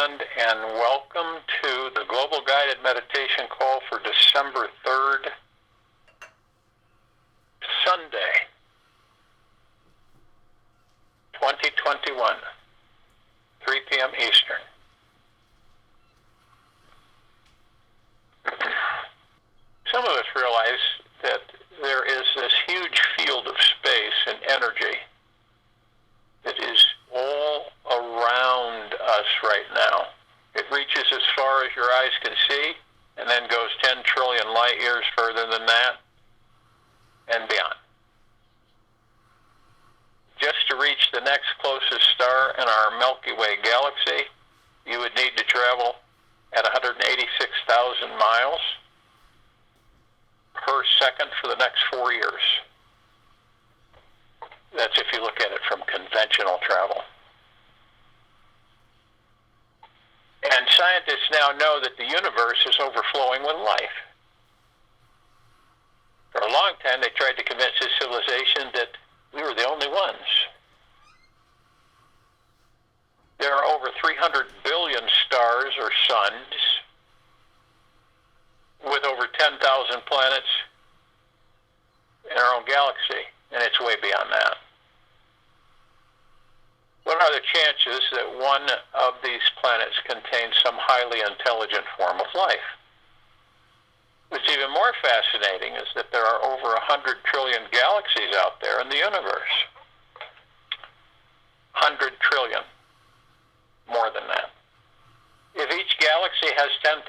friend, and welcome to the Global Guided Meditation Call for December 3rd, Sunday, 2021, 3 p.m. Eastern. Some of us realize that there is this huge field of space and energy that is all around us right now. It reaches as far as your eyes can see, and then goes 10 trillion light years further than that, and beyond. Just to reach the next closest star in our Milky Way galaxy, you would need to travel at 186,000 miles per second for the next 4 years. That's if you look at it from conventional travel. And scientists now know that the universe is overflowing with life. For a long time, they tried to convince this civilization that we were the only ones. There are over 300 billion stars or suns, with over 10,000 planets in our own galaxy, and it's way beyond that. What are the chances that one of these planets contains some highly intelligent form of life? What's even more fascinating is that there are over 100 trillion galaxies out there in the universe. 100 trillion. More than that. If each galaxy has 10,000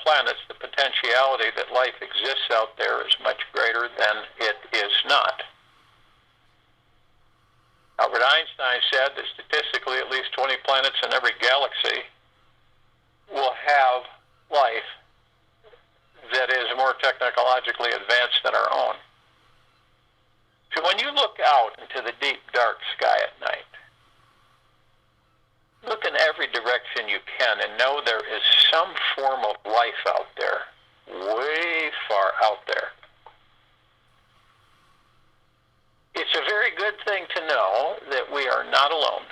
planets, the potentiality that life exists out there is much greater than it is not. Albert Einstein said that statistically at least 20 planets in every galaxy will have life that is more technologically advanced than our own. So when you look out into the deep, dark sky at night, look in every direction you can and know there is some form of life out there, way far out there. It's a very good thing to know that we are not alone.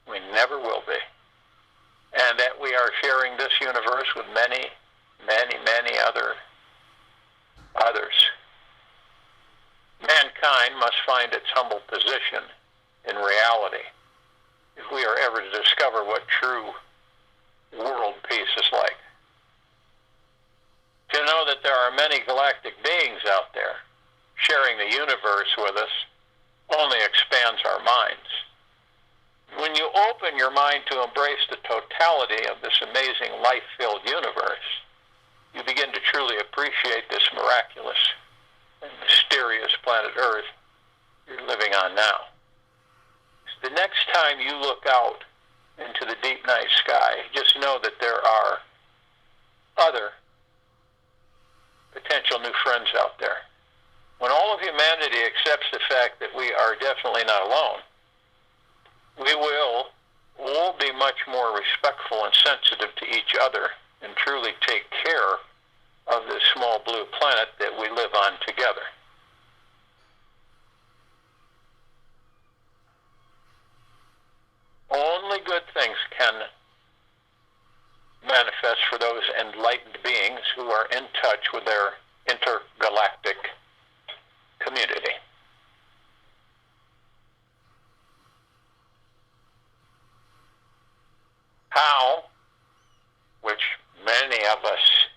We never will be. And that we are sharing this universe with many, many, many others. Mankind must find its humble position in reality if we are ever to discover what true world peace is like. To know that there are many galactic beings out there sharing the universe with us only expands our minds. When you open your mind to embrace the totality of this amazing life-filled universe, you begin to truly appreciate this miraculous and mysterious planet Earth you're living on now. The next time you look out into the deep night sky, just know that there are other potential new friends out there. When all of humanity accepts the fact that we are definitely not alone, we will all be much more respectful and sensitive to each other and truly take care of this small blue planet that we live on together. Only good things can manifest for those enlightened beings who are in touch with their intergalactic community. How, which many of us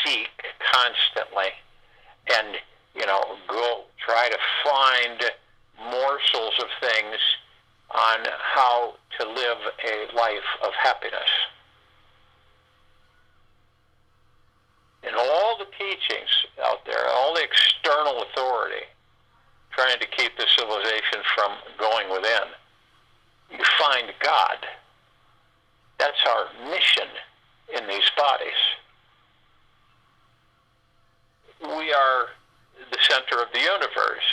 seek constantly, and go try to find morsels of things on how to live a life of happiness. And all the teachings out there, all the external authority trying to keep the civilization from going within, you find God. That's our mission in these bodies. We are the center of the universe,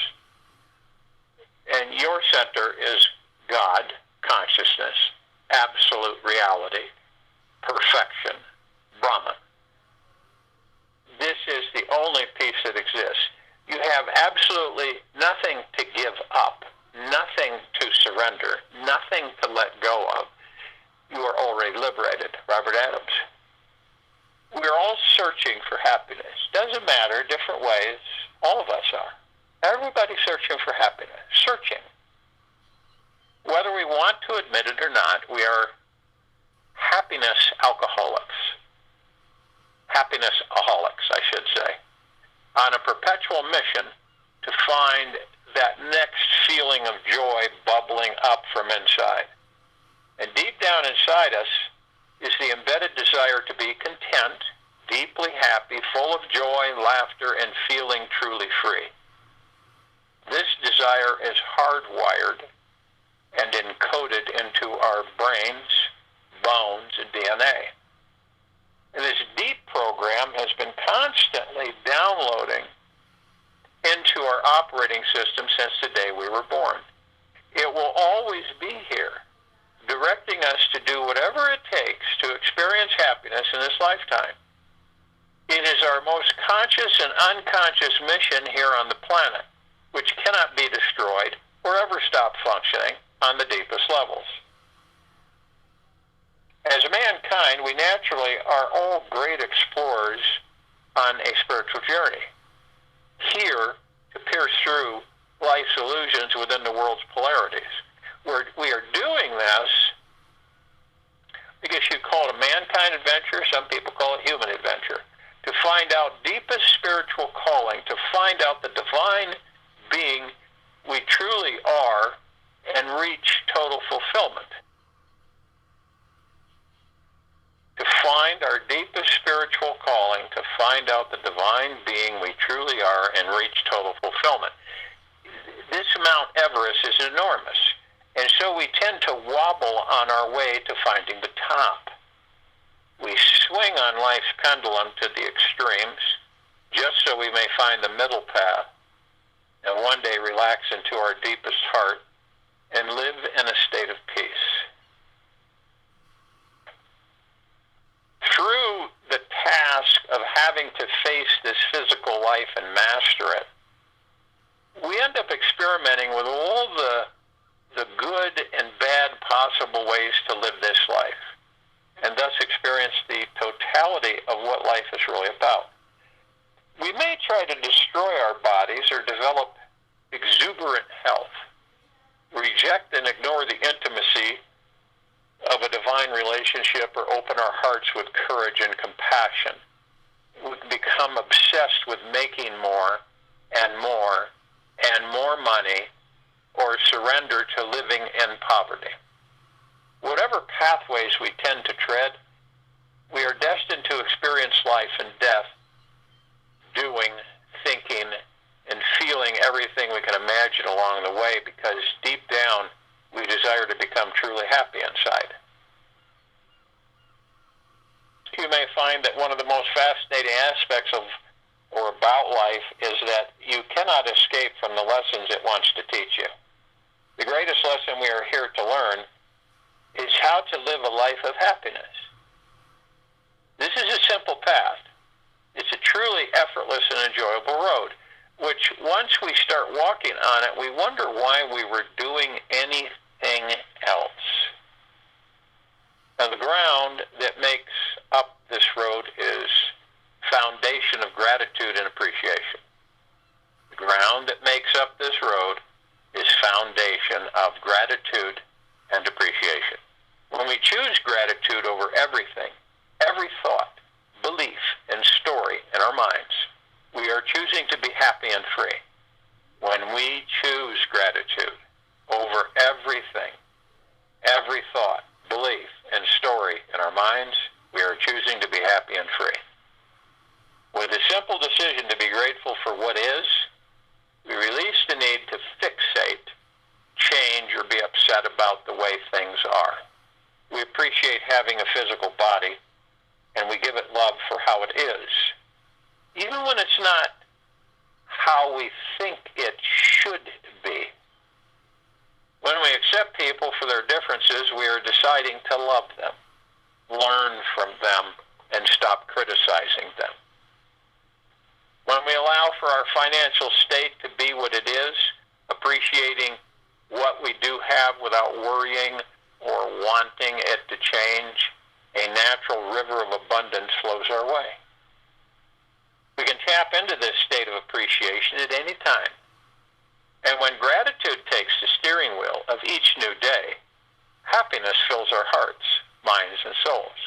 and your center is God, consciousness, absolute reality, perfection, Brahman. This is the only peace that exists. You have absolutely nothing to give up, nothing to surrender, nothing to let go of. You are already finally liberated, Robert Adams. We're all searching for happiness. Doesn't matter, different ways. All of us are. Everybody's searching for happiness. Searching. Whether we want to admit it or not, we are happiness alcoholics. Happiness-aholics, I should say. On a perpetual mission to find that next feeling of joy bubbling up from inside. And deep down inside us is the embedded desire to be content, deeply happy, full of joy, laughter, and feeling truly free. This desire is hardwired and encoded into our brains, bones, and DNA. And this deep program has been constantly downloading into our operating system since the day we were born. It will always be here, directing us to do whatever it takes to experience happiness in this lifetime. It is our most conscious and unconscious mission here on the planet, which cannot be destroyed or ever stop functioning on the deepest levels. As mankind, we naturally are all great explorers on a spiritual journey. Here to pierce through life's illusions within the world's polarities. We are doing this, I guess you'd call it a mankind adventure, some people call it human adventure, to find out deepest spiritual calling, to find out the divine being we truly are and reach total fulfillment. To find our deepest spiritual calling, to find out the divine being we truly are and reach total fulfillment. This Mount Everest is enormous, and so we tend to wobble on our way to finding the top. We swing on life's pendulum to the extremes, just so we may find the middle path, and one day relax into our deepest heart and live in a state of peace. Through the task of having to face this physical life and master it, we end up experimenting with all the good and bad possible ways to live this life, and thus experience the totality of what life is really about. We may try to destroy our bodies or develop exuberant health, reject and ignore the intimacy of a divine relationship, or open our hearts with courage and compassion. We become obsessed with making more and more and more money, or surrender to living in poverty. Whatever pathways we tend to tread, we are destined to experience life and death, doing, thinking, and feeling everything we can imagine along the way, because deep down, we desire to become truly happy inside. You may find that one of the most fascinating aspects of or about life is that you cannot escape from the lessons it wants to teach you. The greatest lesson we are here to learn is how to live a life of happiness. This is a simple path. It's a truly effortless and enjoyable road, which once we start walking on it, we wonder why we were doing anything else. Now, the ground that makes up this road is foundation of gratitude and appreciation. The ground that makes up this road is foundation of gratitude and appreciation. When we choose gratitude over everything, every thought, belief, and story in our minds, we are choosing to be happy and free. When we choose gratitude over everything, every thought, belief, and story in our minds, we are choosing to be happy and free. With a simple decision to be grateful for what is, we release the need to fixate, change, or be upset about the way things are. We appreciate having a physical body, and we give it love for how it is, even when it's not how we think it should be. When we accept people for their differences, we are deciding to love them, learn from them, and stop criticizing them. When we allow for our financial state to be what it is, appreciating what we do have without worrying or wanting it to change, a natural river of abundance flows our way. We can tap into this state of appreciation at any time. And when gratitude takes the steering wheel of each new day, happiness fills our hearts, minds, and souls.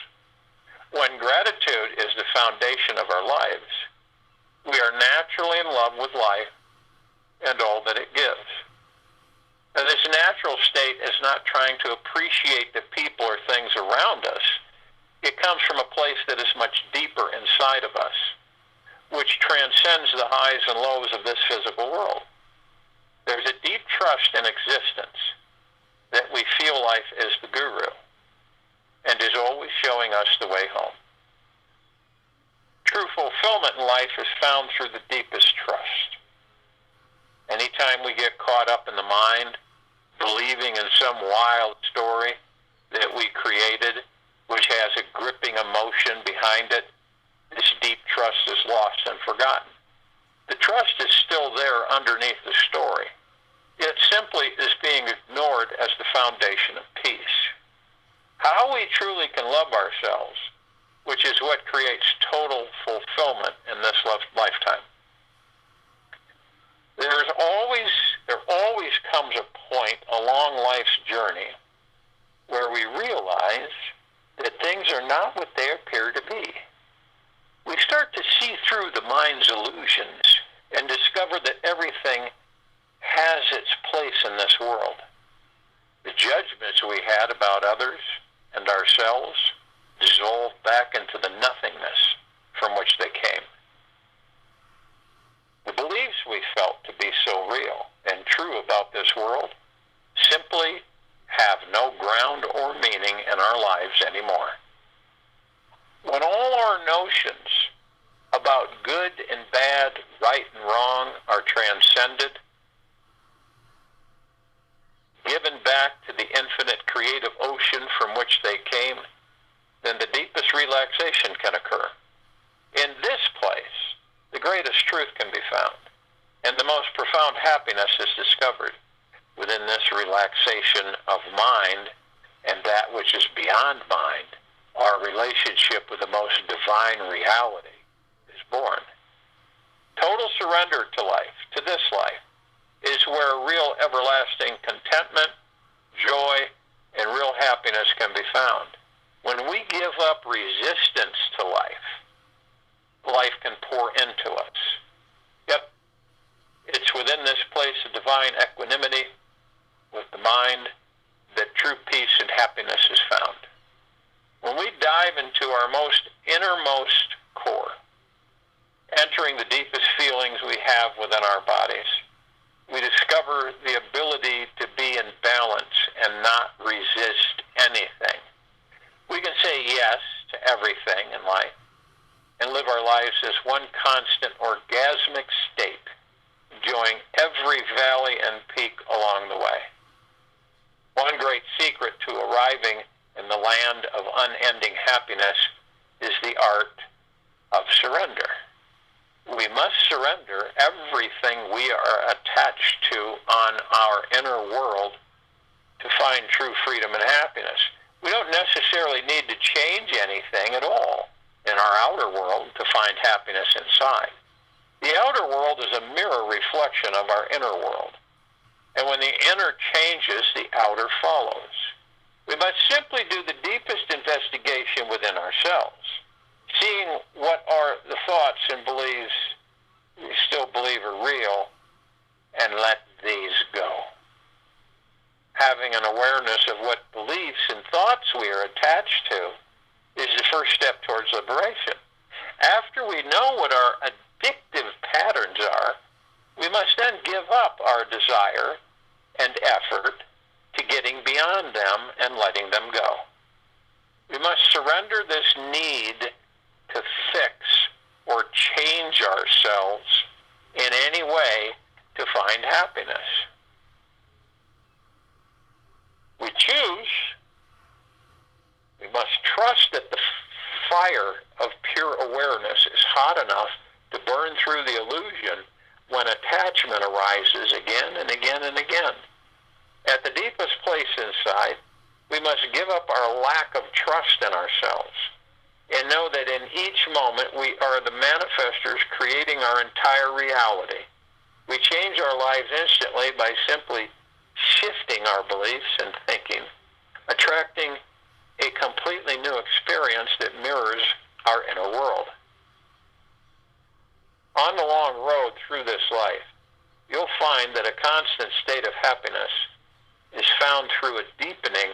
When gratitude is the foundation of our lives, we are naturally in love with life and all that it gives. And this natural state is not trying to appreciate the people or things around us. It comes from a place that is much deeper inside of us, which transcends the highs and lows of this physical world. There's a deep trust in existence that we feel life is the guru and is always showing us the way home. True fulfillment in life is found through the deepest trust. Anytime we get caught up in the mind, believing in some wild story that we created, which has a gripping emotion behind it, this deep trust is lost and forgotten. The trust is still there underneath the story. It simply is being ignored as the foundation of peace. How we truly can love ourselves, which is what creates total fulfillment in this lifetime. There always comes a point along life's journey where we realize that things are not what they appear to be. We start to see through the mind's illusions and discover that everything has its place in this world. The judgments we had about others and ourselves dissolve back into the nothingness from which they came. The beliefs we felt to be so real and true about this world simply have no ground or meaning in our lives anymore. When all our notions about good and bad, right and wrong are transcended, given back to the infinite creative ocean from which they came, then the deepest relaxation can occur. In this place, the greatest truth can be found, and the most profound happiness is discovered within this relaxation of mind and that which is beyond mind. Our relationship with the most divine reality is born. Total surrender to life, to this life, is where real everlasting contentment, joy, and real happiness can be found. When we give up resistance to life, life can pour into us. Yep, it's within this place of divine equanimity with the mind that true peace and happiness is found. When we dive into our most innermost core, entering the deepest feelings we have within our bodies, we discover the ability to be in balance and not resist anything. We can say yes to everything in life and live our lives as one constant orgasmic state, enjoying every valley and peak along the way. One great secret to arriving in the land of unending happiness is the art of surrender. We must surrender everything we are attached to on our inner world to find true freedom and happiness. We don't necessarily need to change anything at all in our outer world to find happiness inside. The outer world is a mirror reflection of our inner world. And when the inner changes, the outer follows. We must simply do the deepest investigation within ourselves, seeing what are the thoughts and beliefs we still believe are real, and let these go. Having an awareness of what beliefs and thoughts we are attached to is the first step towards liberation. After we know what our addictive patterns are, we must then give up our desire and effort to getting beyond them and letting them go. We must surrender this need to fix or change ourselves in any way to find happiness. We choose, we must trust that the fire of pure awareness is hot enough to burn through the illusion when attachment arises again and again and again. At the deepest place inside, We must give up our lack of trust in ourselves and know that in each moment we are the manifestors creating our entire reality. We change our lives instantly by simply shifting our beliefs and thinking, attracting a completely new experience that mirrors our inner world. On the long road through this life, you'll find that a constant state of happiness is found through a deepening,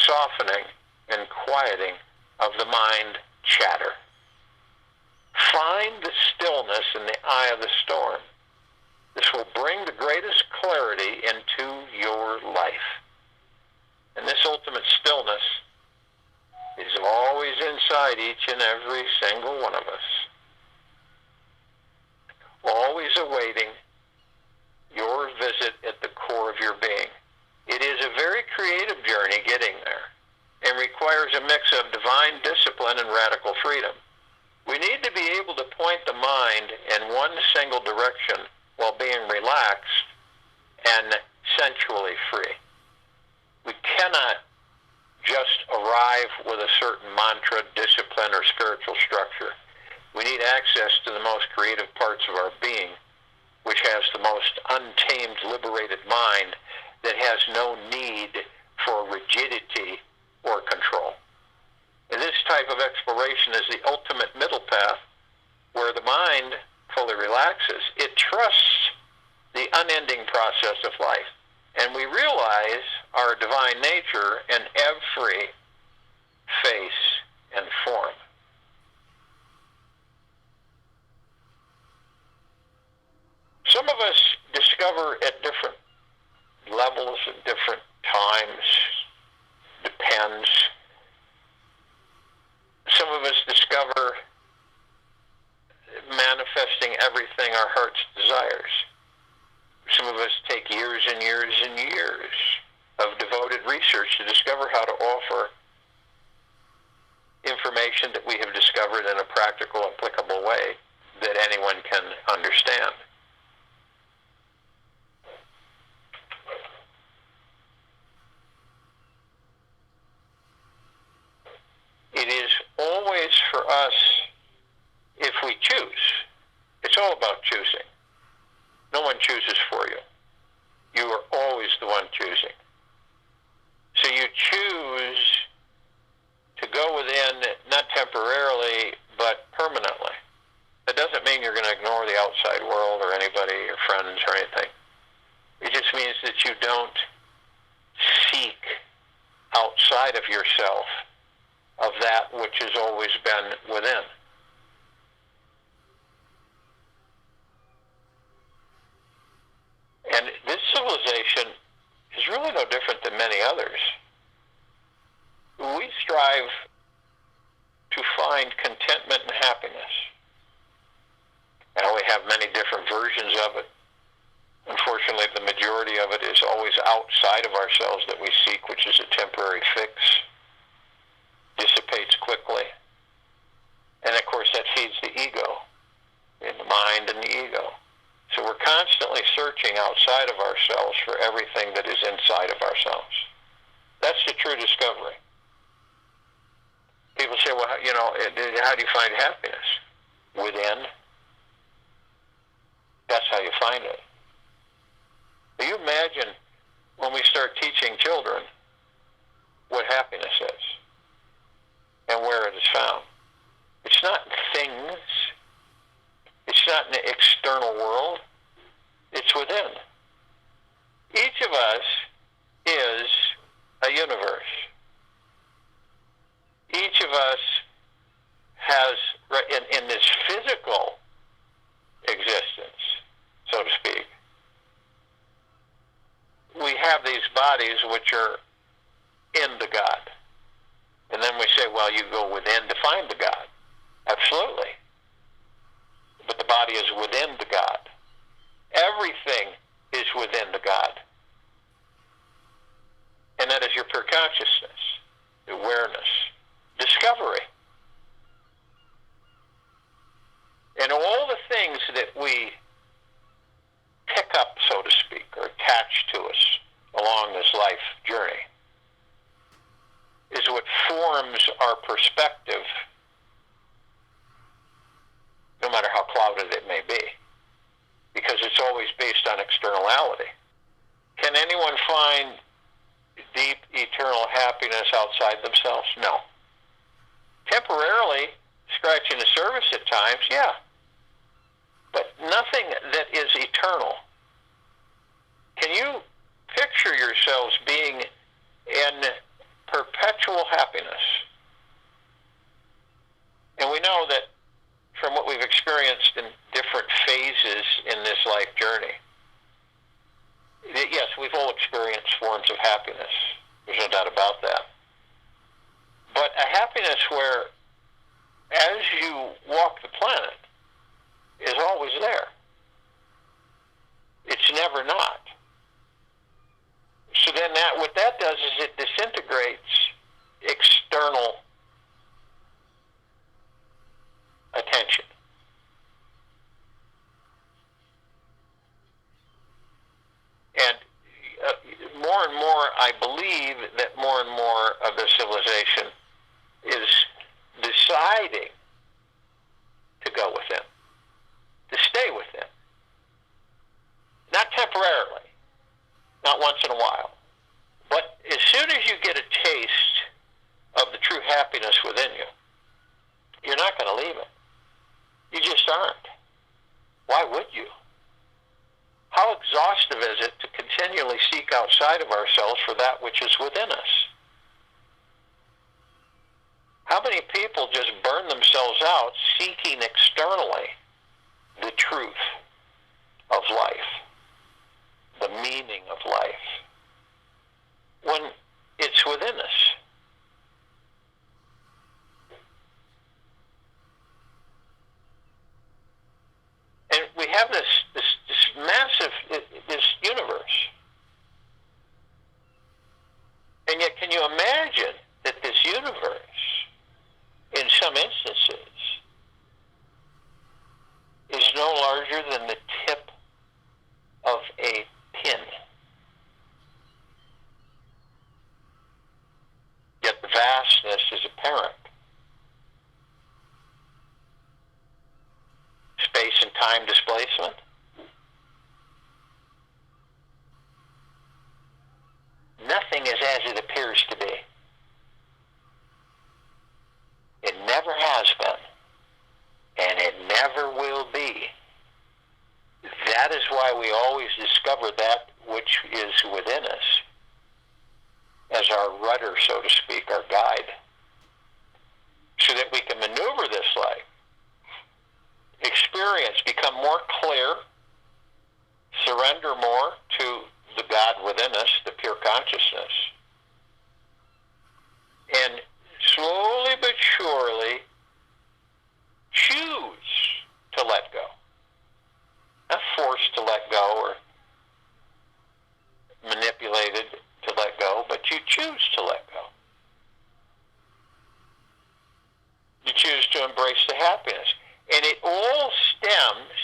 softening, and quieting of the mind chatter. Find the stillness in the eye of the storm. This will bring the greatest clarity into your life. And this ultimate stillness is always inside each and every single one of us, always awaiting your visit at the core of your being. It is a very creative journey getting there and requires a mix of divine discipline and radical freedom. We need to be able to point the mind in one single direction while being relaxed and sensually free. We cannot just arrive with a certain mantra, discipline, or spiritual structure. We need access to the most creative parts of our being, which has the most untamed, liberated mind that has no need for rigidity or control. And this type of exploration is the ultimate middle path where the mind fully relaxes. It trusts the unending process of life. And we realize our divine nature in every face and form. Some of us discover at different levels, at different times, depends. Some of us discover manifesting everything our hearts desires. Some of us take years and years and years of devoted research to discover how to offer information that we have discovered in a practical, applicable way that anyone can understand. It is always for us, if we choose. It's all about choosing. No one chooses for you. You are always the one choosing. So you choose to go within, not temporarily, but permanently. That doesn't mean you're going to ignore the outside world or anybody, your friends or anything. It just means that you don't seek outside of yourself of that which has always been within. And this civilization is really no different than many others. We strive to find contentment and happiness. And we have many different versions of it. Unfortunately, the majority of it is always outside of ourselves that we seek, which is a temporary fix, dissipates quickly. And of course, that feeds the ego, in the mind and the ego. So we're constantly searching outside of ourselves for everything that is inside of ourselves. That's the true discovery. People say, well, you know, how do you find happiness? Within. That's how you find it. Do you imagine when we start teaching children what happiness is and where it is found? It's not in things. It's not in the external world. It's within. Each of us is a universe. Each of us has, in this physical existence, so to speak, we have these bodies which are in the God. And then we say, well, you go within to find the God. Absolutely. But the body is within the God. Everything is within the God. And that is your pure consciousness, awareness, discovery. And all the things that we pick up, so to speak, or attach to us along this life journey perspective, no matter how clouded it may be, because it's always based on externality. Can anyone find deep, eternal happiness outside themselves? No. Temporarily, scratching the surface at times, yeah. But nothing that is eternal. Can you picture yourselves being in perpetual happiness? And we know that from what we've experienced in different phases in this life journey, yes, we've all experienced forms of happiness. There's no doubt about that. But a happiness where, as you walk the planet, is always there. It's never not. So then what that does is it disintegrates external attention. And more and more, I believe that more and more of the civilization is deciding to go within, to stay within. Not temporarily, not once in a while, but as soon as you get a taste of the true happiness within you, you're not going to leave it. You just aren't. Why would you? How exhaustive is it to continually seek outside of ourselves for that which is within us? How many people just burn themselves out seeking externally the truth of life, the meaning of life, when it's within us? And we have this massive, this universe. And yet, can you imagine that this universe, in some instances, is no larger than the tip of a pin? Yet the vastness is apparent. Space and time displacement. Nothing is as it appears to be. It never has been, and it never will be. That is why we always discover that which is within us as our rudder, so to speak, our guide, so that we can maneuver this life, experience, become more clear, surrender more to the God within us, the pure consciousness, and slowly but surely choose to let go. Not forced to let go or manipulated to let go, but you choose to let go. You choose to embrace the happiness. And it all stems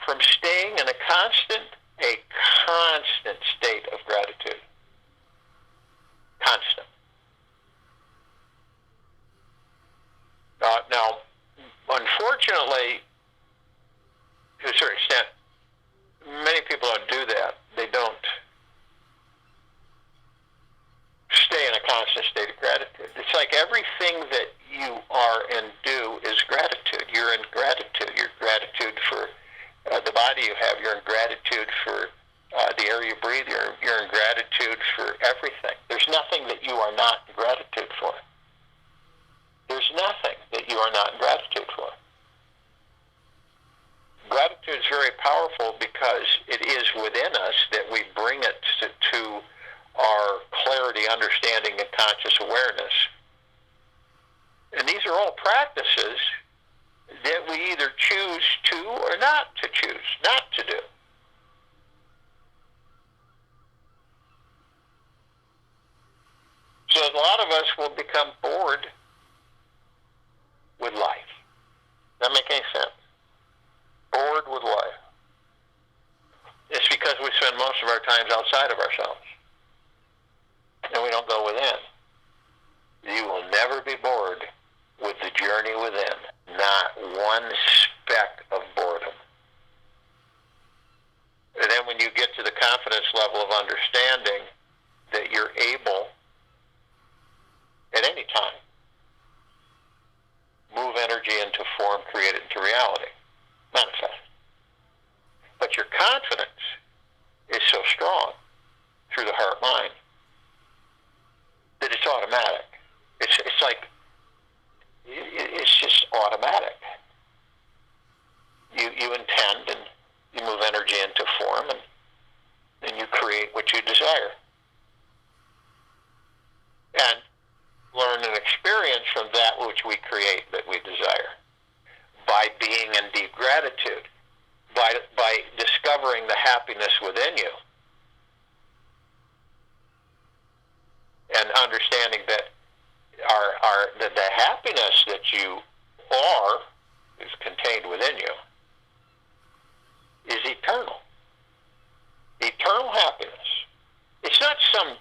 from staying in a constant state of gratitude. Constant. Now, unfortunately, to a certain extent, many people don't do that. They don't stay in a constant state of gratitude. It's like everything that you are and do is gratitude. You're in gratitude. You're gratitude for the body you have. You're in gratitude for the air you breathe. You're in gratitude for everything. There's nothing that you are not in gratitude for. There's nothing that you are not in gratitude for. Gratitude is very powerful because it is within us that we bring it to our clarity, understanding, and conscious awareness. And these are all practices that we either choose to or not to choose, not to do. So a lot of us will become bored with life. Does that make any sense? Bored with life. It's because we spend most of our times outside of ourselves. And we don't go within. You will never be energy into form, create it into reality, manifest. But your confidence is so strong through the heart-mind that it's automatic. It's like, it's just automatic. You intend and you move energy into form, and then you create what you desire. And learn and experience from that which we create that we desire. By being in deep gratitude, by discovering the happiness within you, and understanding that that the happiness that you are is contained within you is eternal. Eternal happiness. It's not some,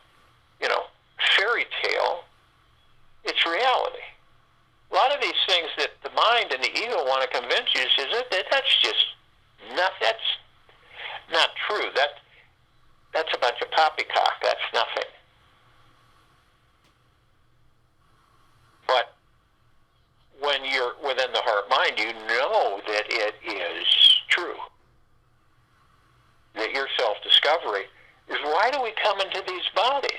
fairy tale. It's reality. A lot of these things that the mind and the ego want to convince you is that that's just not, that's not true. That's a bunch of poppycock. That's nothing. But when you're within the heart mind, you know that it is true. That your self-discovery is, why do we come into these bodies?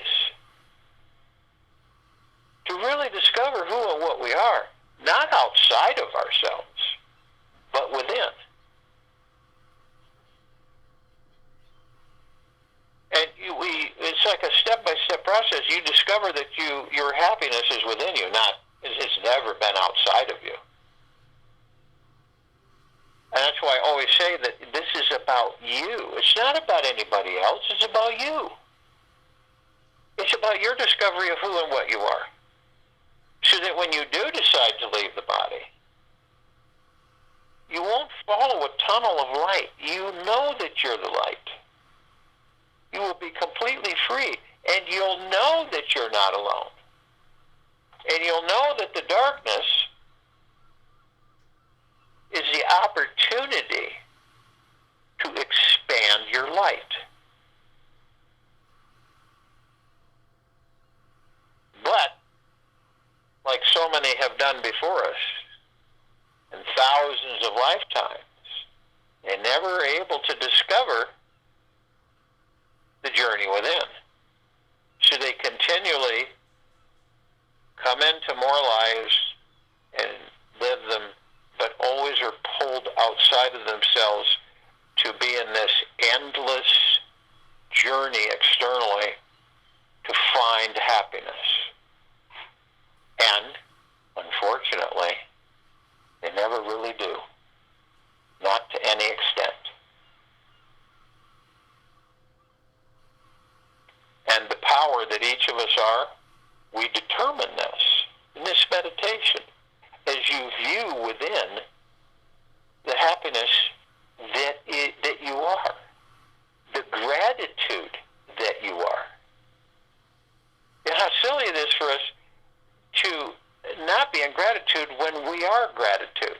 To really discover who and what we are, not outside of ourselves, but within. And it's like a step-by-step process. You discover that your happiness is within you, it's never been outside of you. And that's why I always say that this is about you. It's not about anybody else. It's about you. It's about your discovery of who and what you are. So that when you do decide to leave the body, you won't follow a tunnel of light. You know that you're the light. You will be completely free, and you'll know that you're not alone. And you'll know that the darkness is the opportunity to expand your light. But, like so many have done before us, in thousands of lifetimes, they're never able to discover the journey within. So they continually come into more lives and live them, but always are pulled outside of themselves to be in this endless journey externally to find happiness. And, unfortunately, they never really do. Not to any extent. And the power that each of us are, we determine this in this meditation. As you view within the happiness that you are, the gratitude that you are. And how silly it is for us to not be in gratitude when we are gratitude.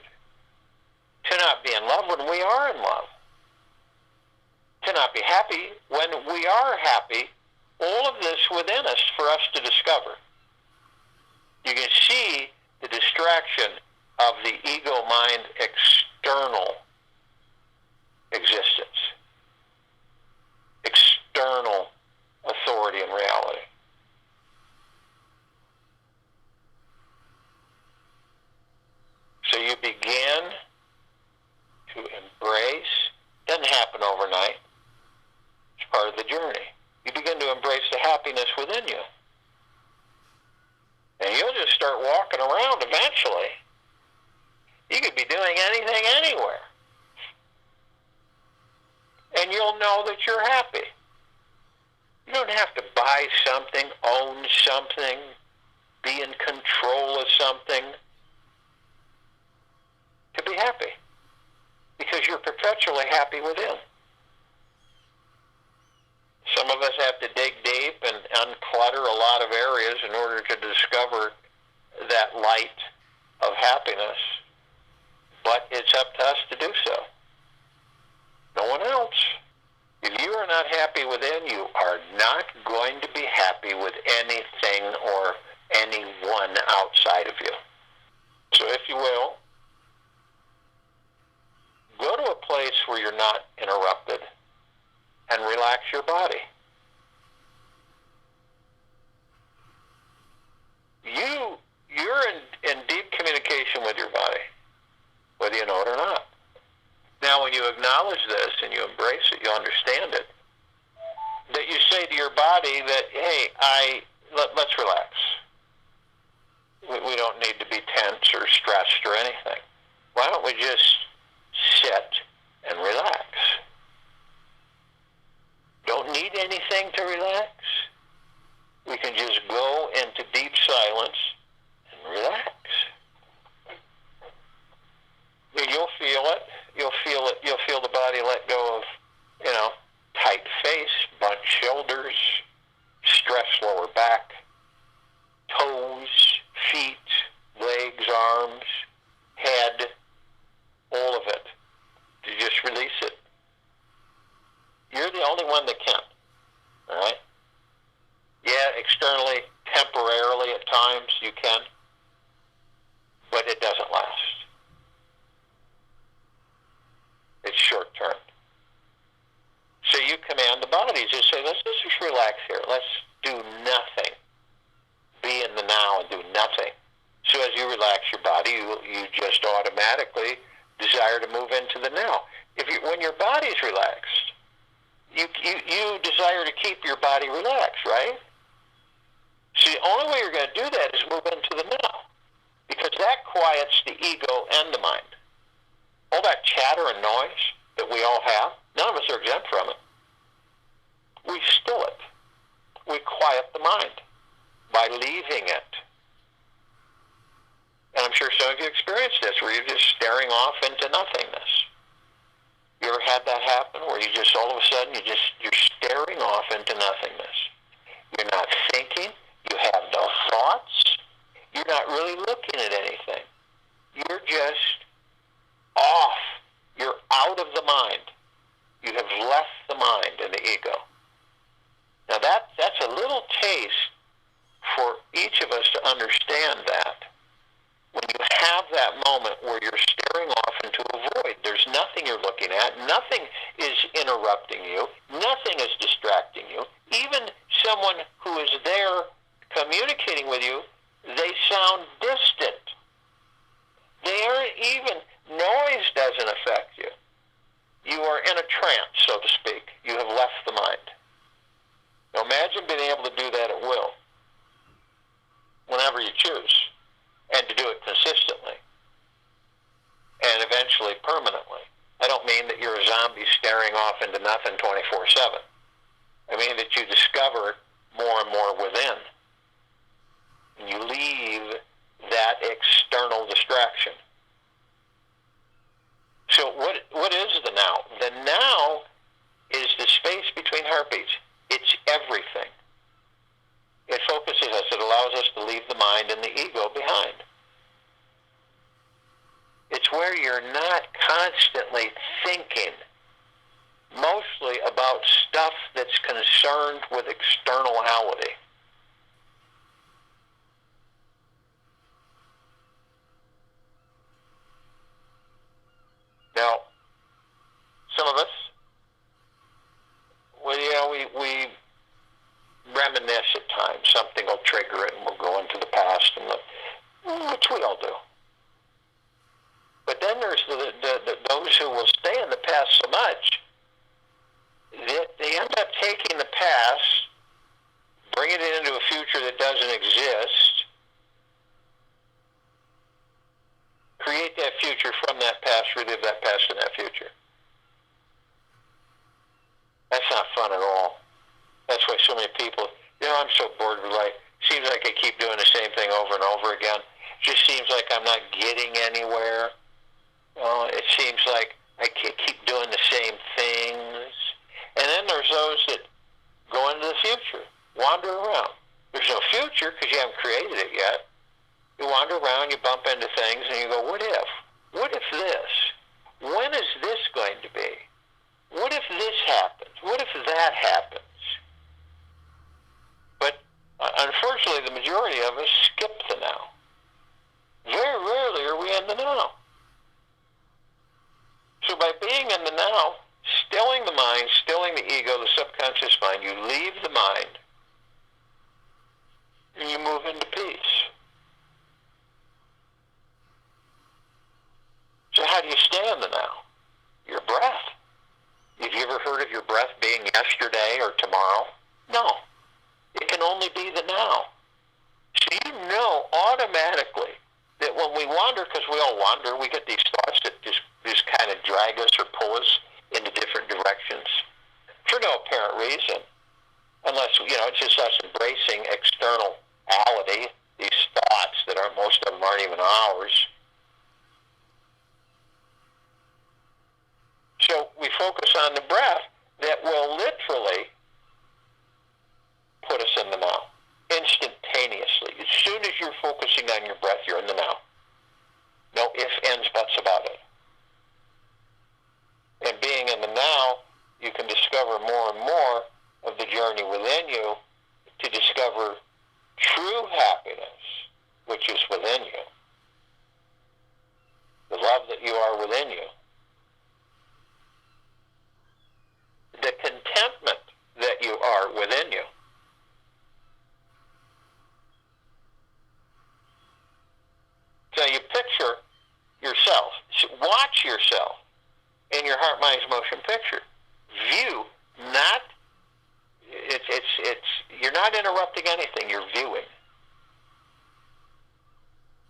To not be in love when we are in love. To not be happy when we are happy. All of this within us for us to discover. You can see the distraction of the ego-mind external existence. External authority and reality. So you begin to embrace, doesn't happen overnight, it's part of the journey. You begin to embrace the happiness within you. And you'll just start walking around eventually. You could be doing anything anywhere. And you'll know that you're happy. You don't have to buy something, own something, be in control of something to be happy. Because you're perpetually happy within. Some of us have to dig deep and unclutter a lot of areas in order to discover that light of happiness. But it's up to us to do so. No one else. If you are not happy within, you are not going to be happy with anything or anyone outside of you. So if you will, communication with your body, whether you know it or not. Now, when you acknowledge this and you embrace it, you understand it, that you say to your body that, hey, let's relax. We don't need to be tense or stressed or anything. Why don't we just sit and relax? Don't need anything to relax. We can just go into deep silence and relax. And you'll feel it. You'll feel it. You'll feel the body let go of, tight face, bunched shoulders, stressed lower back, toes, feet, legs, arms, head, all of it. You just release it. You're the only one that can. All right? Yeah, externally, temporarily at times you can, but it doesn't last. It's short term. So you command the body. Just say, let's just relax here. Let's do nothing. Be in the now and do nothing. So as you relax your body, you just automatically desire to move into the now. When your body's relaxed, you desire to keep your body relaxed, right? So the only way you're going to do that is move into the now, because that quiets the ego and the mind. All that chatter and noise that we all have, none of us are exempt from it. We still it. We quiet the mind by leaving it. And I'm sure some of you experienced this, where you're just staring off into nothingness. You ever had that happen, where you just all of a sudden you're staring off into nothingness? You're not thinking. You have no thoughts. You're not really looking at anything. You're just off. You're out of the mind. You have left the mind and the ego. Now that's a little taste for each of us to understand that. When you have that moment where you're staring off into a void, there's nothing you're looking at, nothing is interrupting you, nothing is distracting you. Even someone who is there communicating with you, they sound distant. They aren't even, noise doesn't affect you. You are in a trance, so to speak. You have left the mind. Now imagine being able to do that at will, whenever you choose, and to do it consistently, and eventually permanently. I don't mean that you're a zombie staring off into nothing 24/7. I mean that you discover more and more within. And you leave that external distraction. So what is the now? The now is the space between heartbeats. It's everything. It focuses us. It allows us to leave the mind and the ego behind. It's where you're not constantly thinking, mostly about stuff that's concerned with externality. Now, some of us, we reminisce at times. Something will trigger it, and we'll go into the past, which we all do. But then there's those who will stay in the past so much that they end up taking the past, bringing it into a future that doesn't exist, create that future from that past, relive that past in that future. That's not fun at all. That's why so many people, I'm so bored with life. Seems like I keep doing the same thing over and over again. Just seems like I'm not getting anywhere. It seems like I keep doing the same things. And then there's those that go into the future, wander around. There's no future because you haven't created it yet. You wander around, you bump into things, and you go, what if? What if this? When is this going to be? What if this happens? What if that happens? But unfortunately, the majority of us skip the now. Very rarely are we in the now. So by being in the now, stilling the mind, stilling the ego, the subconscious mind, you leave the mind, and you move into peace. wander because we all wander. We get these thoughts that just kind of drag us or pull us into different directions for no apparent reason. Unless, it's just us embracing externality, these thoughts that most of them aren't even ours. So we focus on the breath that will literally put us in the now, instantaneously. As soon as you're focusing on your breath, you're in the now. No ifs, ands, buts about it. And being in the now, you can discover more and more of the journey within you to discover true happiness, which is within you. The love that you are within you. The contentment that you are within you. So you picture yourself, watch yourself in your heart, mind, motion picture. View, you're not interrupting anything, you're viewing.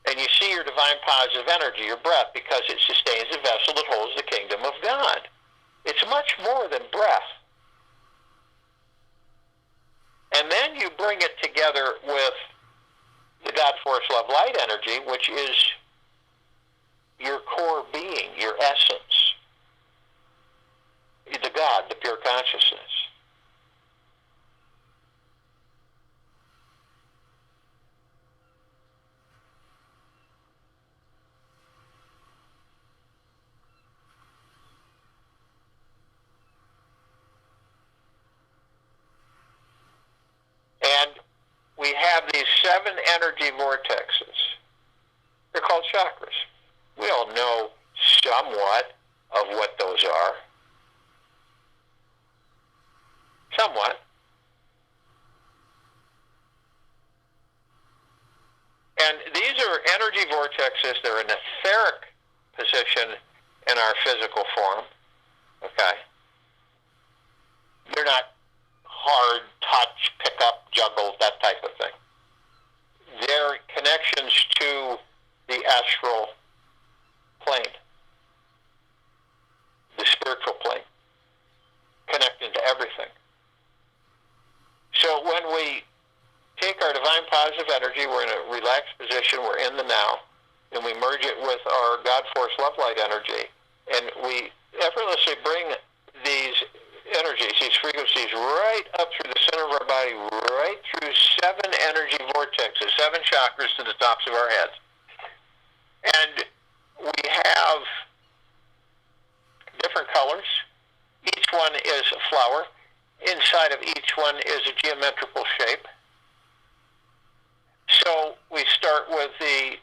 And you see your divine positive energy, your breath, because it sustains the vessel that holds the kingdom of God. It's much more than breath. And then you bring it together with the God, Force, Love, Light energy, which is your core being, your essence. The God, the pure consciousness. And we have these 7 energy vortexes. They're called chakras. We all know somewhat of what those are. Somewhat. And these are energy vortexes. They're in etheric position in our physical form. Okay? They're not hard, touch, pick up, juggle, that type of thing. They're connections to the astral plane, the spiritual plane, connected to everything. So when we take our divine positive energy, we're in a relaxed position, we're in the now, and we merge it with our God, Force, Love, Light energy, and we effortlessly bring these energies, these frequencies, right up through the center of our body, right through 7 energy vortexes, 7 chakras to the tops of our heads. And we have different colors. Each one is a flower. Inside of each one is a geometrical shape. So we start with the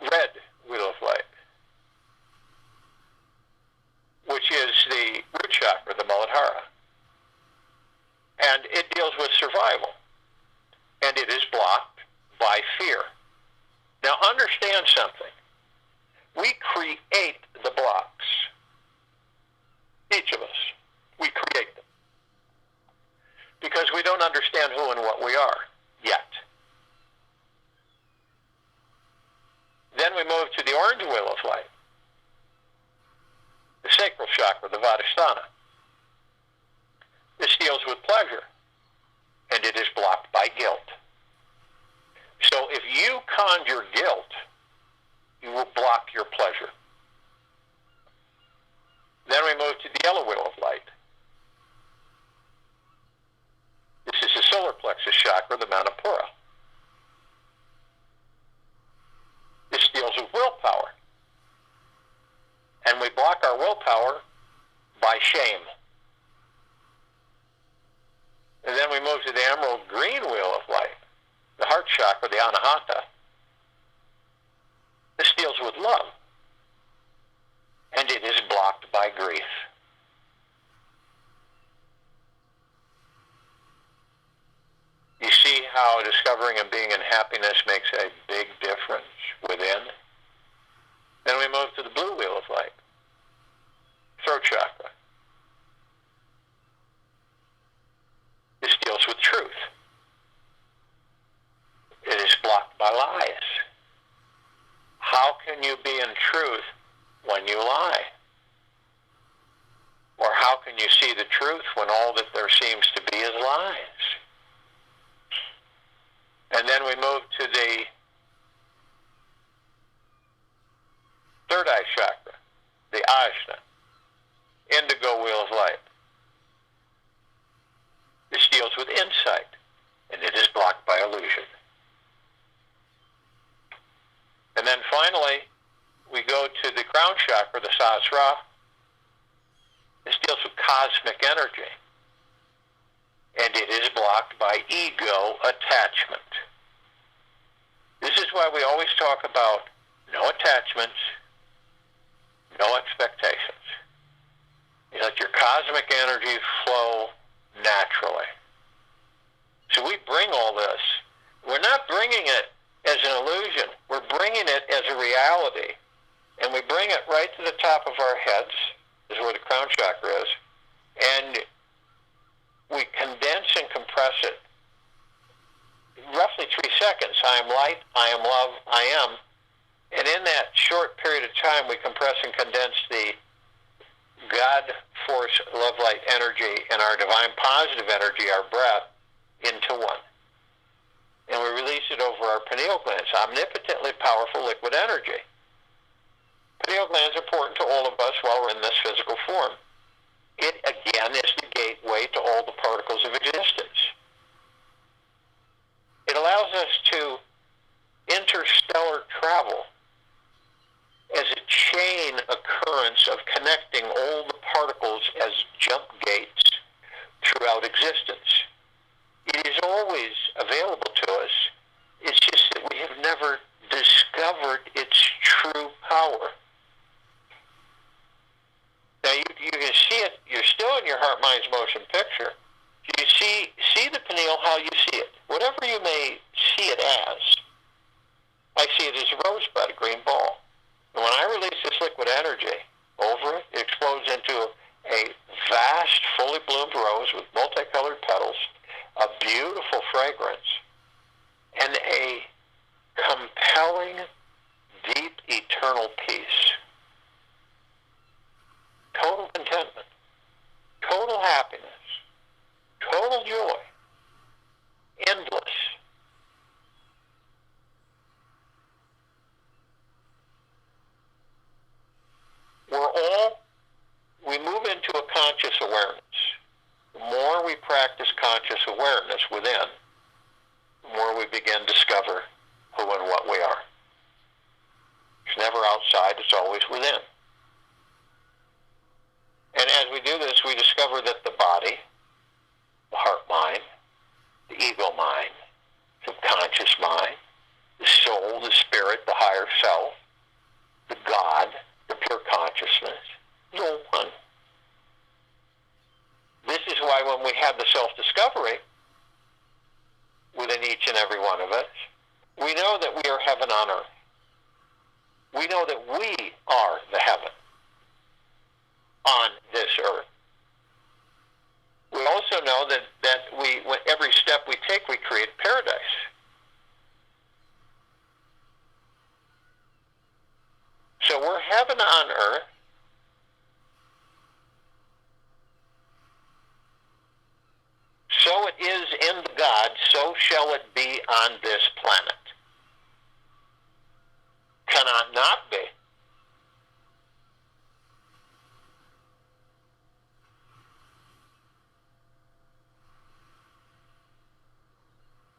red wheel of light, which is the root chakra, the Muladhara. And it deals with survival. And it is blocked by fear. Now understand something. We create the blocks. Each of us. We create them. Because we don't understand who and what we are yet. Then we move to the orange wheel of light. The sacral chakra, the Vadhisthana. This deals with pleasure, and it is blocked by guilt. So if you conjure guilt, you will block your pleasure. Then we move to the yellow wheel of light. This is the solar plexus chakra, the Manipura. This deals with willpower. And we block our willpower by shame. And then we move to the emerald green wheel of light, the heart chakra, the Anahata. This deals with love. And it is blocked by grief. You see how discovering and being in happiness makes a big difference within? Then we move to the blue wheel of light, throat chakra. This deals with truth. It is blocked by lies. can you be in truth when you lie? Or how can you see the truth when all that there seems to be is lies? And then we move to the third eye chakra, the ajna, indigo wheel of light. This deals with insight, and it is blocked by illusion. And then finally, we go to the crown chakra, the sahasrara. This deals with cosmic energy, and it is blocked by ego attachment. This is why we always talk about no attachments, no expectations. You let your cosmic energy flow naturally. So we bring all this. We're not bringing it as an illusion. We're bringing it as a reality. And we bring it right to the top of our heads, is where the crown chakra is, and we condense and compress it. Roughly 3 seconds. I am light, I am love, I am. And in that short period of time, we compress and condense the God, force, love, light energy, and our divine positive energy, our breath, into one. And we release it over our pineal glands, omnipotently powerful liquid energy. Pineal glands are important to all of us while we're in this physical form. It, again, is the gateway to all the particles of existence. It allows us to interstellar travel as a chain occurrence of connecting all the particles as jump gates throughout existence. It is always available to us. It's just that we have never discovered its true power. Now you can see it. You're still in your heart, minds, motion picture. You see the pineal how you see it. Whatever you may see it as. I see it as a rosebud, a green ball. And when I release this liquid energy over it, it explodes into a vast, fully bloomed rose with multicolored petals, a beautiful fragrance, and a compelling, deep, eternal peace. Total contentment, total happiness, total joy, endless. We move into a conscious awareness. The more we practice conscious awareness within, the more we begin to discover who and what we are. It's never outside, it's always within. And as we do this, we discover that the body, the heart mind, the ego mind, subconscious mind, the soul, the spirit, the higher self, the God, the pure consciousness, no one. This is why when we have the self-discovery within each and every one of us, we know that we are heaven on earth. We know that we are the heaven on this earth. We also know that every step we take, we create paradise. So we're heaven on earth. So it is in the God, so shall it be on this planet. Cannot not be.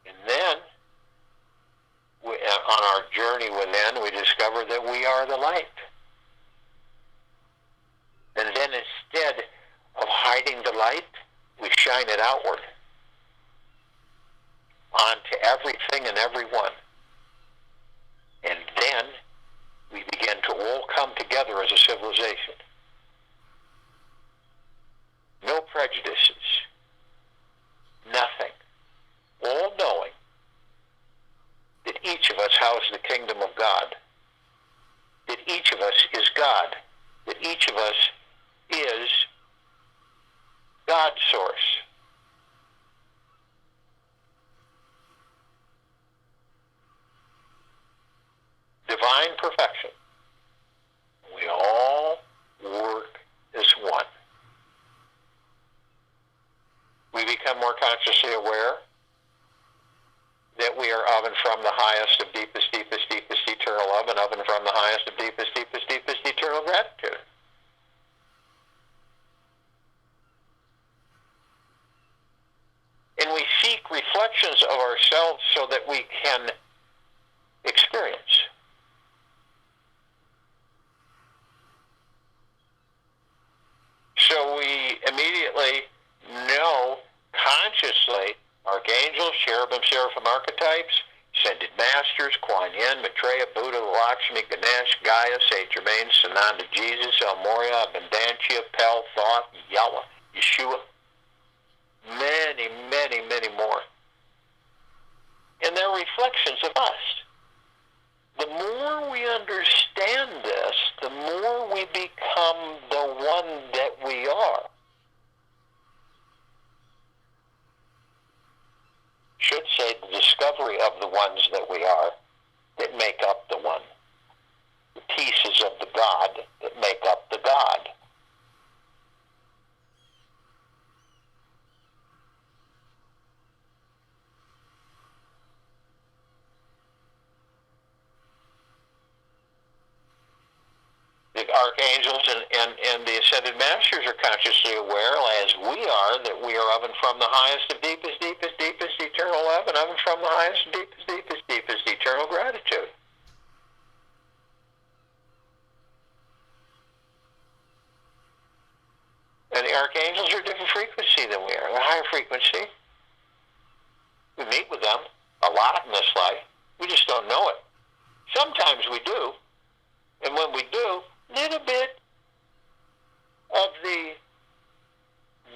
And then, on our journey within, we discover that we are the light. And then instead of hiding the light, we shine it outward onto everything and everyone. And then we begin to all come together as a civilization. No prejudices. Nothing. All knowing that each of us houses the kingdom of God. That each of us is God. That each of us is God's source. Divine perfection. love, and of and from the highest of deepest, deepest, deepest eternal gratitude. And we seek reflections of ourselves so that we can experience. So we immediately know consciously archangels, cherubim, seraphim archetypes, ascended masters, Kuan Yin, Maitreya, Buddha, Lakshmi, Ganesh, Gaia, Saint Germain, Sananda, Jesus, El Morya, Abundantia, Pel, Thoth, Yahweh, Yeshua, many, many, many more. And they're reflections of us. The more we understand this, the more we become the one that we are. Should say the discovery of the ones that we are that make up the one. The pieces of the God that make up the God. The archangels and the ascended masters are consciously aware, as we are, that we are of and from the highest of deepest, deepest, deepest eternal love, and of and from the highest of deepest, deepest, deepest eternal gratitude. And the archangels are a different frequency than we are. They're a higher frequency. We meet with them a lot in this life. We just don't know it. Sometimes we do. And when we do, little bit of the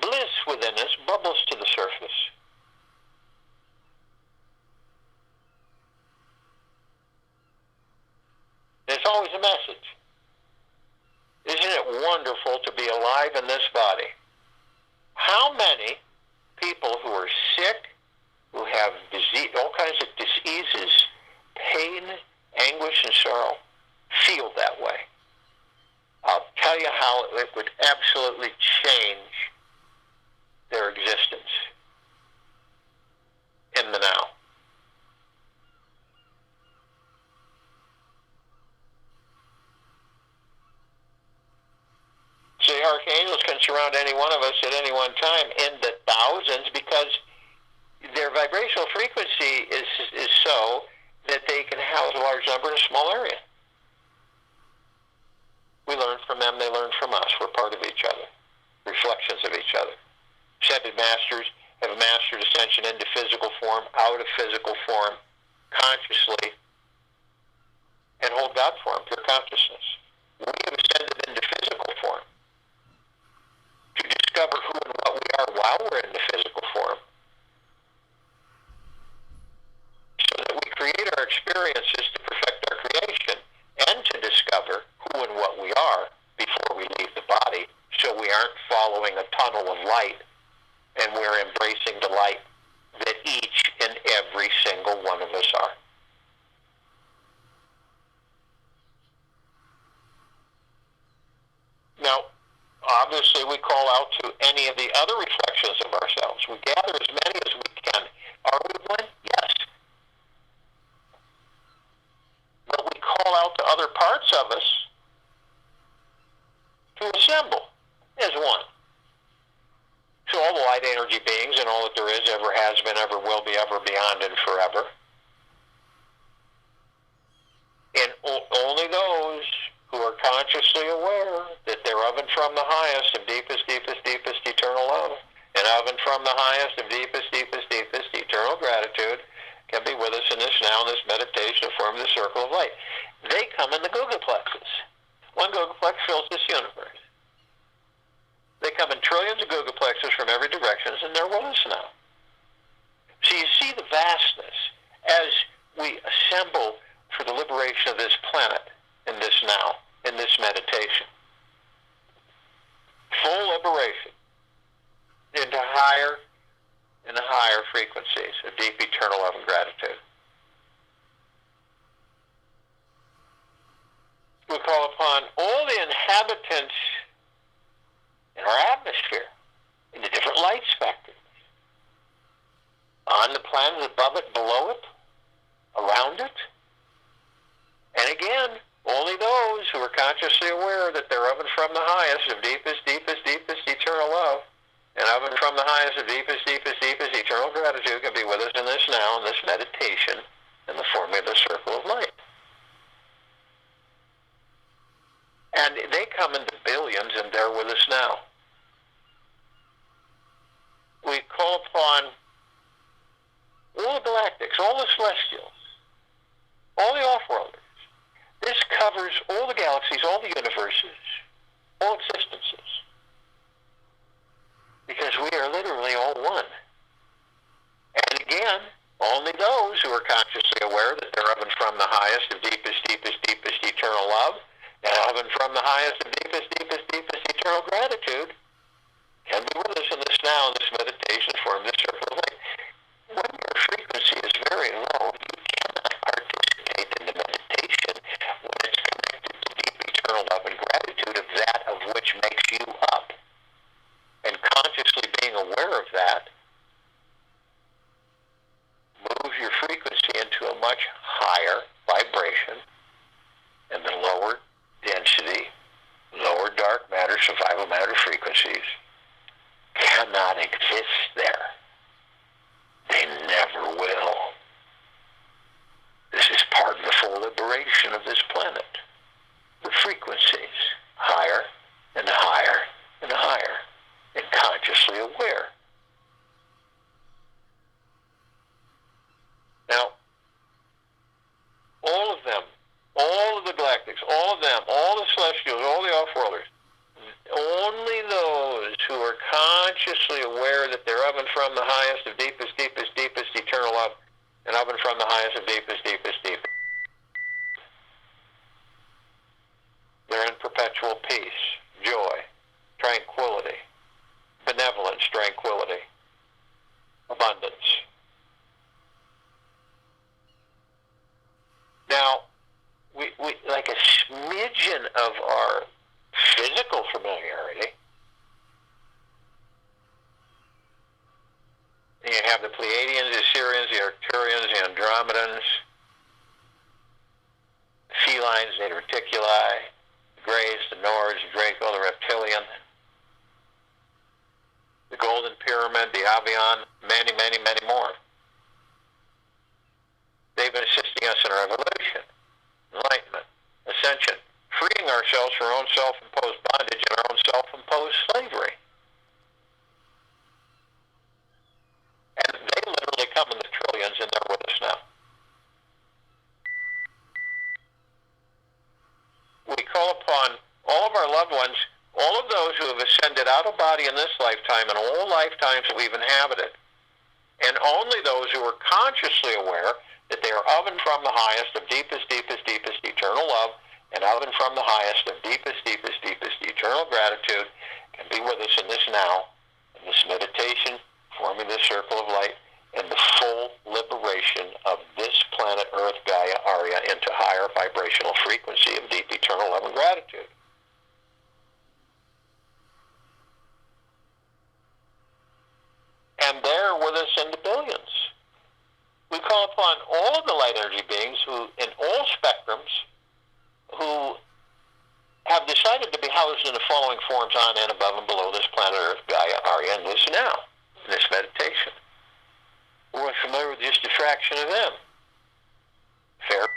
bliss within us bubbles to the surface. There's always a message. Isn't it wonderful to be alive in this body? How many people who are sick, who have disease, all kinds of diseases, pain, anguish, and sorrow, feel that way? I'll tell you how it would absolutely change their existence in the now. So the archangels can surround any one of us at any one time in the thousands because their vibrational frequency is so that they can house a large number in a small area. We learn from them, they learn from us. We're part of each other, reflections of each other. Ascended masters have mastered ascension into physical form, out of physical form, consciously, and hold God form, pure consciousness. We have ascended into physical form to discover who and what we are while we're in the physical form, so that we create our experiences to perfect our creation and to discover who and what we are before we leave the body, so we aren't following a tunnel of light and we're embracing the light that each and every single one of us are. Now, obviously we call out to any of the other reflections of ourselves. We gather as many as we can. Are we one? Yes. But we call out to other parts of us to assemble as one. So all the light energy beings and all that there is, ever has been, ever will be, ever beyond, and forever. And only those who are consciously aware that they're of and from the highest of deepest, deepest, deepest eternal love, and of and from the highest of deepest, deepest, deepest eternal gratitude can be with us in this now, in this meditation, to form the circle of light. They come in the Gogaplexes. One Gogaplex fills this universe. They come in trillions of Gogaplexes from every direction, and they're with us now. So you see the vastness as we assemble for the liberation of this planet in this now, in this meditation. Full liberation into higher and higher frequencies of deep eternal love and gratitude. We call upon all the inhabitants in our atmosphere, in the different light spectrums, on the planets above it, below it, around it, and again consciously aware that they're of and from the highest of deepest, deepest, deepest eternal love, and of and from the highest of deepest, deepest, deepest eternal gratitude, can be with us in this now, in this meditation, in the forming of the circle of light. And they come into billions, and they're with us now. We call upon all the galactics, all the celestials, all the off-worlders. This covers all the galaxies, all the universes, all existences. Because we are literally all one. And again, only those who are consciously aware that they're of and from the highest of deepest, deepest, deepest eternal love, and of and from the highest of deepest, deepest, deepest eternal gratitude, can be with us in this now, in this meditation form, this circle of light. When your frequency is very low, you cannot participate in the meditation when it's connected to deep eternal love and gratitude of that of which makes you up. And consciously being aware of that moves your frequency into a much higher vibration, and the lower density, lower dark matter, survival matter frequencies cannot exist there. They never will. This is part of the full liberation of this planet. The frequencies higher and higher and higher, and consciously aware. Now, all of them, all of the galactics, all of them, all the celestials, all the off-worlders, only those who are consciously aware that they're of and from the highest of deepest, deepest, deepest eternal love, and of and from the highest of deepest, deepest, deepest. They're in perpetual peace, joy, tranquility, benevolence, tranquility, abundance. Now, we like a smidgen of our physical familiarity. You have the Pleiadians, the Sirians, the Arcturians, the Andromedans, the felines, the reticuli, the Greys, the Nords, the Draco, the Reptilian, the Golden Pyramid, the Avian, many, many, many more. They've been assisting us in our evolution, enlightenment, ascension, freeing ourselves from our own self-imposed bondage and our own self-imposed slavery. And they literally come in the trillions, and they're with us now. We call upon all of our loved ones, all of those who have ascended out of body in this lifetime and all lifetimes that we've inhabited, and only those who are consciously aware that they are of and from the highest of deepest, deepest, deepest eternal love, and of and from the highest of deepest, deepest, deepest eternal gratitude, can be with us in this now, in this meditation, forming this circle of light, and the full liberation of this planet Earth, Gaia, Arya, into higher vibrational frequency of deep eternal love and gratitude. And they're with us in the billions. We call upon all of the light energy beings who, in all spectrums, who have decided to be housed in the following forms on and above and below this planet Earth, Gaia, Arya, and this now, in this meditation. We're familiar with just a fraction of them. Fairies,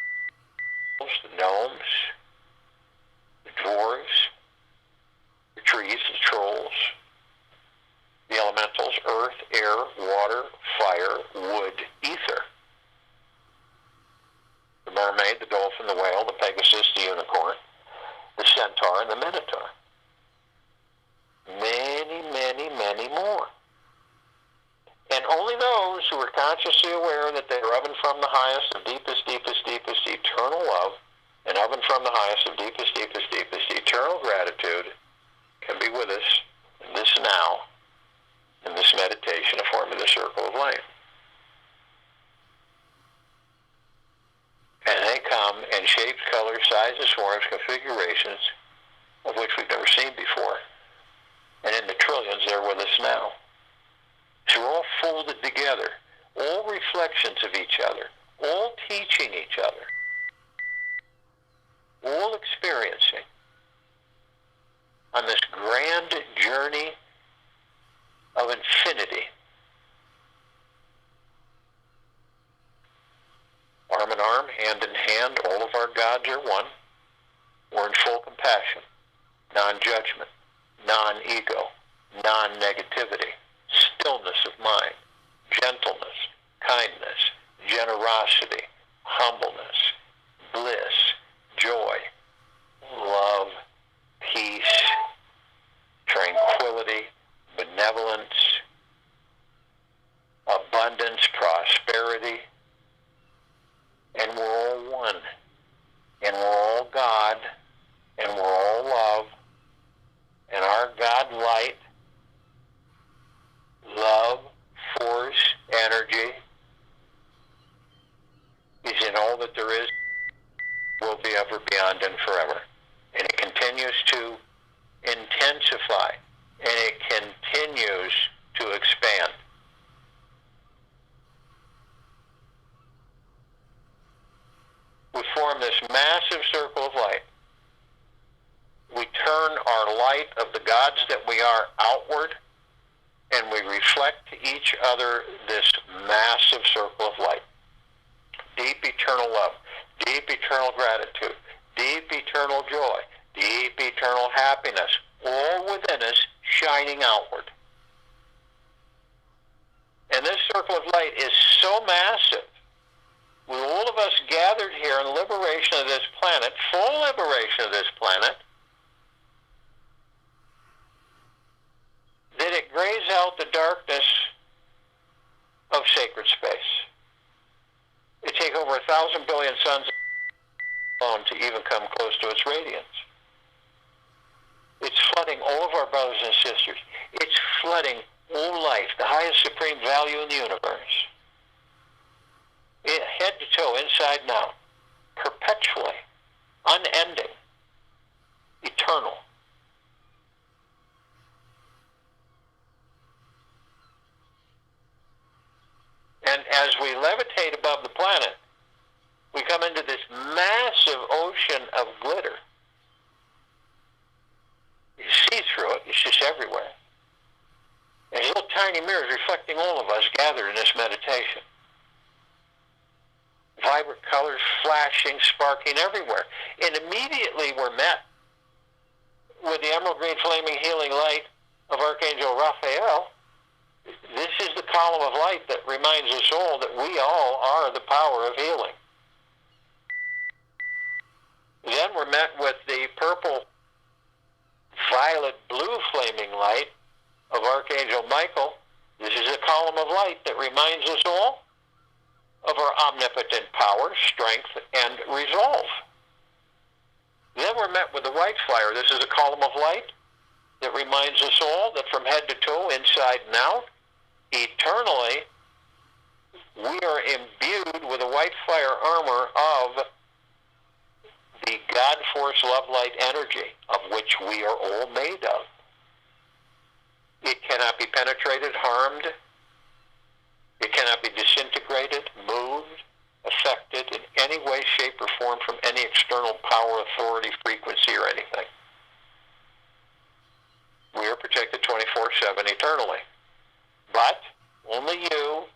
the gnomes, the dwarves, the trees, the trolls, the elementals, earth, air, water, fire, wood, ether. The mermaid, the dolphin, the whale, the pegasus, the unicorn, the centaur, and the minotaur. Many, many, many more. And only those who are consciously aware that they are of and from the highest of deepest, deepest, deepest eternal love, and of and from the highest of deepest, deepest, deepest eternal gratitude, can be with us in this now, in this meditation, a form of the circle of light. And they come in shapes, colors, sizes, forms, configurations of which we've never seen before. And in the trillions, they're with us now. So we're all folded together, all reflections of each other, all teaching each other, all experiencing We're in full compassion, non-judgment, non-ego, non-negativity, stillness of mind, gentleness, kindness, generosity, humbleness, bliss, joy, love, peace, tranquility, benevolence, abundance, prosperity, and we're all one, and we're all God, and we're all love, and our God light, love, force, energy is in all that there is, will be ever, beyond, and forever. And it continues to intensify, and it continues to expand. We form this massive circle of light. We turn our light of the gods that we are outward, and we reflect to each other this massive circle of light. Deep eternal love, deep eternal gratitude, deep eternal joy, deep eternal happiness, all within us, shining outward. And this circle of light is so massive, with all of us gathered here in liberation of this planet, full liberation of this planet, that it grays out the darkness of sacred space. It takes over 1,000 billion suns alone to even come close to its radiance. It's flooding all of our brothers and sisters. It's flooding all life, the highest supreme value in the universe. Head to toe, inside and out, perpetually, unending, eternal. And as we levitate above the planet, we come into this massive ocean of glitter. You see through it, it's just everywhere. And little tiny mirrors reflecting all of us gathered in this meditation. Vibrant colors flashing, sparking everywhere. And immediately we're met with the emerald green flaming healing light of Archangel Raphael. This is the column of light that reminds us all that we all are the power of healing. Then we're met with the purple, violet, blue flaming light of Archangel Michael. This is a column of light that reminds us all of our omnipotent power, strength, and resolve. Then we're met with the white fire. This is a column of light that reminds us all that from head to toe, inside and out, eternally, we are imbued with the white fire armor of the God Force Love Light energy, of which we are all made of. It cannot be penetrated, harmed. It cannot be disintegrated, moved, affected in any way, shape, or form from any external power, authority, frequency, or anything. We are protected 24/7 eternally. But only you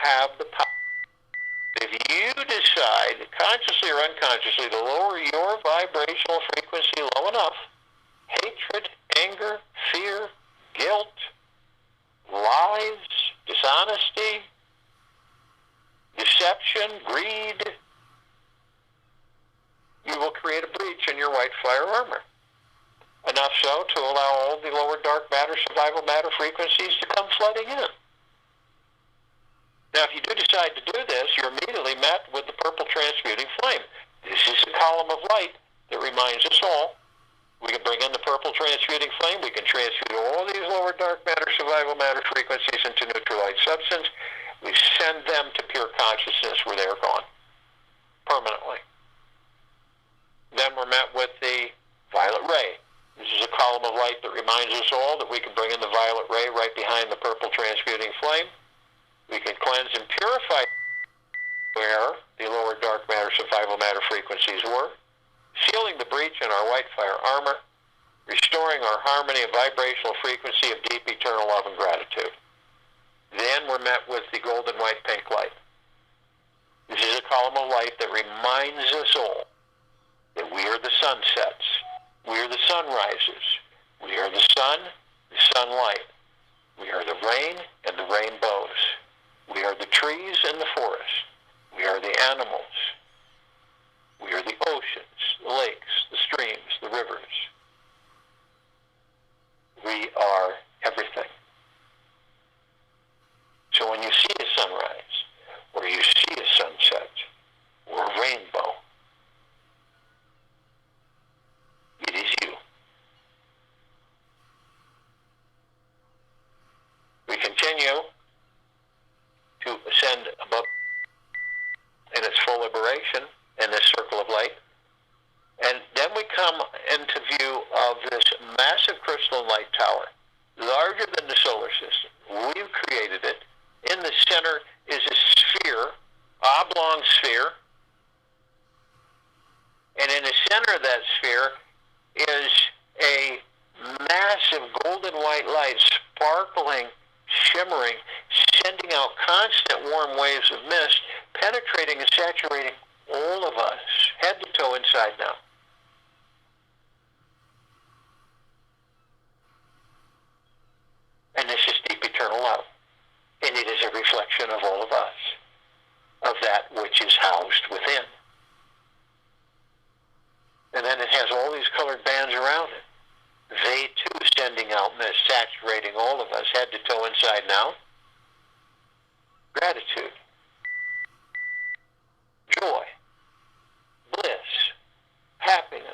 have the power. If you decide, consciously or unconsciously, to lower your vibrational frequency low enough, hatred, anger, fear, guilt, lies, dishonesty, deception, greed, you will create a breach in your white fire armor. Enough so to allow all the lower dark matter, survival matter frequencies to come flooding in. Now, if you do decide to do this, you're immediately met with the purple transmuting flame. This is the column of light that reminds us all. We can bring in the purple transmuting flame. We can transmute all these lower dark matter, survival matter frequencies into neutral light substance. We send them to pure consciousness where they're gone, permanently. Then we're met with the violet ray. This is a column of light that reminds us all that we can bring in the violet ray right behind the purple transmuting flame. We can cleanse and purify where the lower dark matter, survival matter frequencies were, sealing the breach in our white fire armor, restoring our harmony and vibrational frequency of deep eternal love and gratitude. Then we're met with the golden white pink light. This is a column of light that reminds us all that we are the sunsets, we are the sunrises, we are the sun, the sunlight, we are the rain and the rainbows, we are the trees and the forest, we are the animals, we are the oceans, the lakes, the streams, the rivers. We are everything. So when you see a sunrise, or you see a sunset, or a rainbow, it is you. We continue to ascend above in its full liberation in this circle of light. And then we come into view of this massive crystalline light tower, larger than the solar system. We've created it. In the center is a sphere, oblong sphere. And in the center of that sphere is a massive golden white light, sparkling, shimmering, sending out constant warm waves of mist, penetrating and saturating all of us, head to toe, inside now. And this is deep eternal love. And it is a reflection of all of us, of that which is housed within. And then it has all these colored bands around it. They too sending out mist, saturating all of us, head to toe, inside now. Gratitude, joy, bliss, happiness,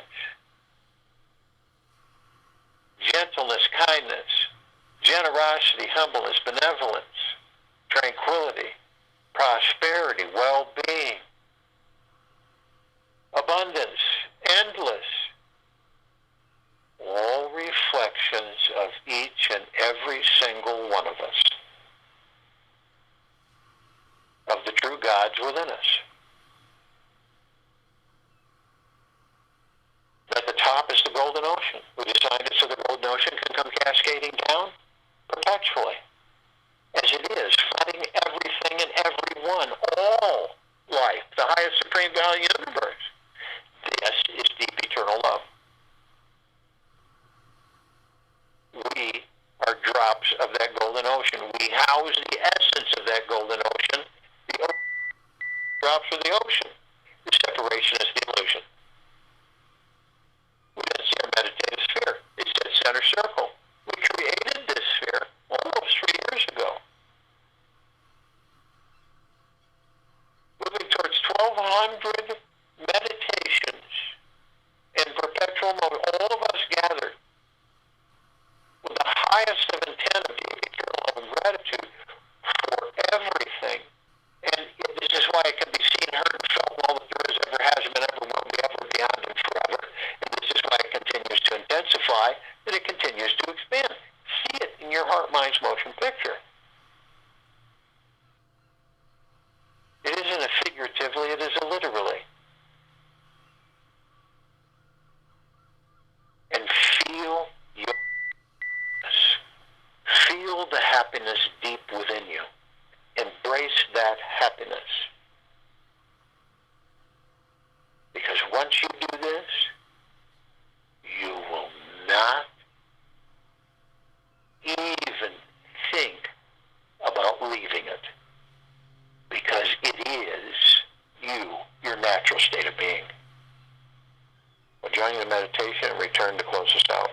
gentleness, kindness, generosity, humbleness, benevolence, tranquility, prosperity, well-being, abundance, endless. All reflections of each and every single one of us, of the true gods within us. At the top is the golden ocean. We designed it so the golden ocean can come cascading down perpetually, as it is, flooding everything and everyone, all life, the highest supreme value universe. This is deep eternal love. We are drops of that golden ocean. We house the essence of that golden ocean. The drops of the ocean. The separation is the illusion. We didn't see our meditative sphere. It's that center circle. We created this sphere almost 3 years ago. Moving towards 1,200 meditations in perpetual mode, all of us gathered with the highest of intent of deep eternal love and gratitude for everything. And this is why it can be seen, heard, and felt in all that there is, ever has been, ever will be, ever, beyond, and forever. And this is why it continues to intensify, and it continues to expand. See it in your heart, mind's motion picture. It isn't a figuratively, it is a literally. And feel your feel the happiness deep within you. Embrace that happiness. Because once you do this, you will not even think about leaving it. Because it is you, your natural state of being. We'll join you in meditation and return to close us out.